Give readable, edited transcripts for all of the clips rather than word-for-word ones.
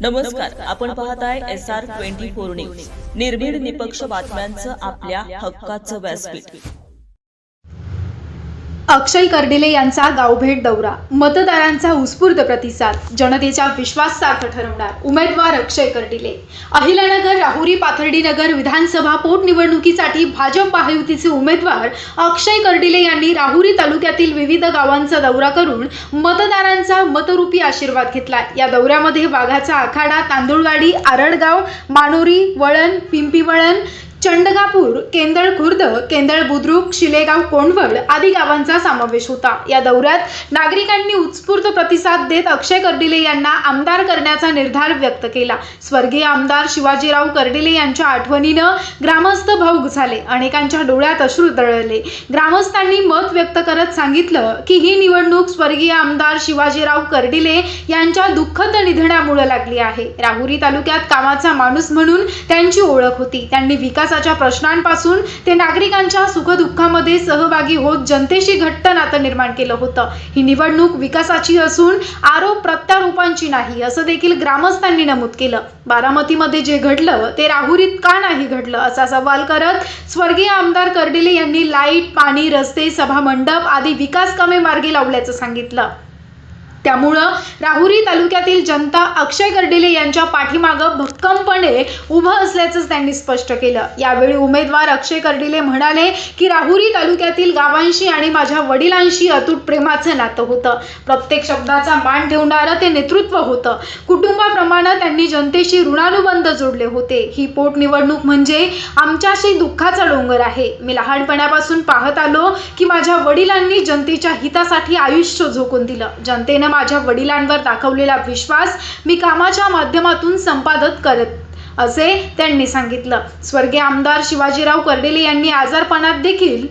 नमस्कार, आपण पाहताय SR24 न्यूज. निर्भीड निपक्ष बातम्यांचं आपल्या हक्काचं व्यासपीठ. अक्षय कर्डिले यांचा गावभेट दौरा, मतदारांचा उत्स्फूर्त प्रतिसाद, जनतेचा विश्वास सार्थ ठरवणार उमेदवार अक्षय कर्डिले. अहिल्यानगर, राहुरी, पाथर्डी नगर विधानसभा पोटनिवडणुकीसाठी भाजप महायुतीचे उमेदवार अक्षय कर्डिले यांनी राहुरी तालुक्यातील विविध गावांचा दौरा करून मतदारांचा मतरूपी आशीर्वाद घेतला. या दौऱ्यामध्ये वाघाचा आखाडा, तांदुळवाडी, आरडगाव, मानोरी, वळण, पिंपीवळण, चंडगापूर, केंदळ खुर्द, केंदळ बुद्रुक, शिलेगाव, कोंडवड आदी गावांचा समावेश होता. या दौऱ्यात नागरिकांनी उत्स्फूर्त प्रतिसाद देत अक्षय कर्डिले यांना आमदार करण्याचा निर्धार व्यक्त केला. स्वर्गीय आमदार शिवाजीराव कर्डिले यांच्या आठवणीनं ग्रामस्थ भावुक झाले. अनेकांच्या डोळ्यात अश्रू तरळले. ग्रामस्थांनी मत व्यक्त करत सांगितलं की ही निवडणूक स्वर्गीय आमदार शिवाजीराव कर्डिले यांच्या दुःखद निधनामुळे लागली आहे. राहुरी तालुक्यात कामाचा माणूस म्हणून त्यांची ओळख होती. त्यांनी विकासाच्या प्रश्नांपासून ते नागरिकांच्या सुखदुःखामध्ये सहभागी होत जनतेशी घट्ट नातं निर्माण केलं होतं. ही निवडणूक विकासाची असून आरोप प्रत्यारोपांची नाही, असं देखील ग्रामस्थांनी नमूद केलं. बारामतीमध्ये जे घडलं ते राहुरीत का नाही घडलं, असा सवाल करत स्वर्गीय आमदार कर्डिले यांनी लाईट, पाणी, रस्ते, सभामंडप आदी विकास कामे मार्गी लावल्याचं सांगितलं. त्यामुळं राहुरी तालुक्यातील जनता अक्षय कर्डिले यांच्या पाठीमागं भक्कमपणे उभं असल्याचं त्यांनी स्पष्ट केलं. यावेळी उमेदवार अक्षय कर्डिले म्हणाले की राहुरी तालुक्यातील गावांशी आणि माझ्या वडिलांशी अतूट प्रेमाचं नातं होतं. प्रत्येक शब्दाचा मान ठेवणारं ते नेतृत्व होतं. कुटुंबाप्रमाणे त्यांनी जनतेशी ऋणानुबंध जोडले होते. ही पोटनिवडणूक म्हणजे आमच्याशी दुःखाचा डोंगर आहे. मी लहानपणापासून पाहत आलो की माझ्या वडिलांनी जनतेच्या हितासाठी आयुष्य झोकून दिलं. जनतेनं माझ्या वडिलांवर दाखवलेला विश्वास मी कामाच्या माध्यमातून संपादित करत असे त्यांनी सांगितलं. स्वर्गीय आमदार शिवाजीराव कर्डिले यांनी आजारपणात देखील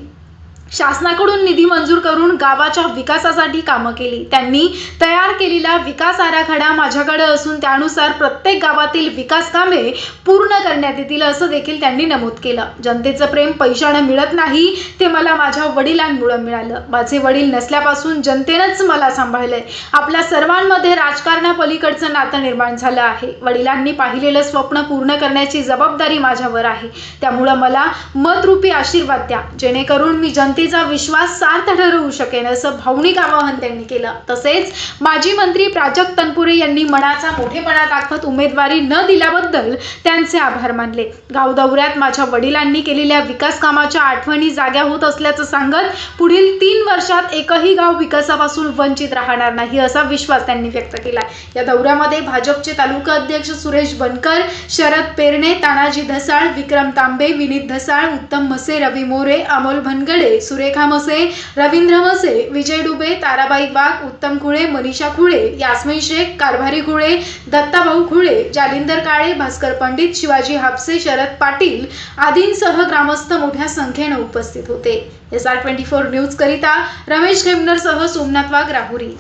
शासनाकडून निधी मंजूर करून गावाच्या विकासासाठी कामं केली. त्यांनी तयार केलेला विकास आराखडा माझ्याकडे असून त्यानुसार प्रत्येक गावातील विकास कामे पूर्ण करण्यात येतील, असं देखील त्यांनी नमूद केलं. जनतेचं प्रेम पैशानं मिळत नाही, ते मला माझ्या वडिलांमुळे मिळालं. माझे वडील नसल्यापासून जनतेनंच मला सांभाळलंय. आपल्या सर्वांमध्ये राजकारणापलीकडचं नातं निर्माण झालं आहे. वडिलांनी पाहिलेलं स्वप्न पूर्ण करण्याची जबाबदारी माझ्यावर आहे. त्यामुळं मला मतरूपी आशीर्वाद द्या, जेणेकरून मी जनतेचा विश्वास सार्थ ठरवू शकेन, असं भावनिक आवाहन त्यांनी केलं. तसेच माजी मंत्री प्राजक्त तनपुरे यांनी मनाचा मोठेपणा दाखवत उमेदवारी न दिल्याबद्दल त्यांचे आभार मानले. गाव दौऱ्यात माझ्या वडिलांनी केलेल्या विकास कामाच्या आठवणी जाग्या होत असल्याचं सांगत पुढील 3 वर्षात एकही गाव विकासापासून वंचित राहणार नाही, असा विश्वास त्यांनी व्यक्त केला. या दौऱ्यामध्ये भाजपचे तालुका अध्यक्ष सुरेश बनकर, शरद पेरणे, तानाजी धसाळ, विक्रम तांबे, विनीत धसाळ, उत्तम मसे, रवी मोरे, अमोल भनगडे, सुरेखा मसे, रवींद्र मसे, विजय डुबे, ताराबाई बाग, उत्तम खुळे, मनीषा खुळे, यास्मिन शेख, कारभारी खुळे, दत्ताभाऊ खुळे, जालिंदर काळे, भास्कर पंडित, शिवाजी हापसे, शरद पाटील आदींसह ग्रामस्थ मोठ्या संख्येने उपस्थित होते. SR24 न्यूज करिता रमेश खेमनर सह सोमनाथ वाघ, राहुरी.